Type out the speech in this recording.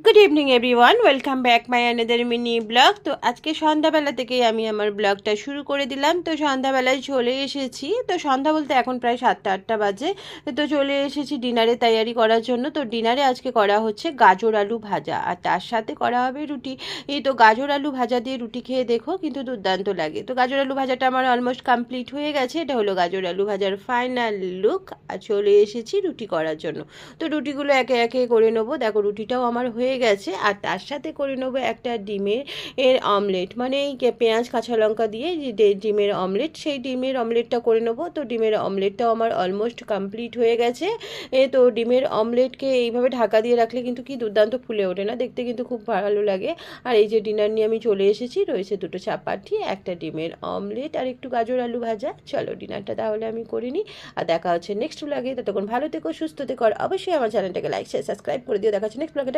Good evening everyone, welcome back my another mini blog. তো আজকে সন্ধ্যাবেলা থেকেই আমি আমার ব্লগটা শুরু করে দিলাম। তো সন্ধ্যাবেলায় চলে এসেছি, তো সন্ধ্যা বলতে এখন প্রায় 7টা-8টা বাজে। তো চলে এসেছি ডিনারে তৈয়ারি করার জন্য। তো ডিনারে আজকে করা হচ্ছে গাজর আলু ভাজা, আর তার সাথে করা হবে রুটি। এই তো গাজর আলু ভাজা দিয়ে রুটি খেয়ে দেখো, কিন্তু দুর্দান্ত লাগে। তো গাজর আলু ভাজাটা আমার অলমোস্ট কমপ্লিট হয়ে গেছে। এটা হলো গাজর আলু ভাজার ফাইনাল লুক। আর চলে এসেছি রুটি করার জন্য। তো রুটিগুলো একে একে করে নেবো। দেখো রুটিটাও আমার হয়ে গেছে, আর তার সাথে করে নেবো একটা ডিমের অমলেট, মানে এই পেঁয়াজ কাঁচা লঙ্কা দিয়ে যে ডিমের অমলেট, সেই ডিমের অমলেটটা করে নেবো। তো ডিমের অমলেটটাও আমার অলমোস্ট কমপ্লিট হয়ে গেছে। তো ডিমের অমলেটকে এইভাবে ঢাকা দিয়ে রাখলে কিন্তু কি দুর্দান্ত ফুলে ওঠে না, দেখতে কিন্তু খুব ভালো লাগে। আর এই যে ডিনার নিয়ে আমি চলে এসেছি, রয়েছে দুটো চাপাটি, একটা ডিমের অমলেট আর একটু গাজর আলু ভাজা। চলো ডিনারটা তাহলে আমি করে নিই, আর দেখা হচ্ছে নেক্সট ব্লগে। ততক্ষণ ভালো থেকো, সুস্থ থেকো, আর অবশ্যই আমার চ্যানেলটাকে লাইক শেয়ার সাবস্ক্রাইব করে দিও। দেখা হচ্ছে নেক্সট ব্লগে।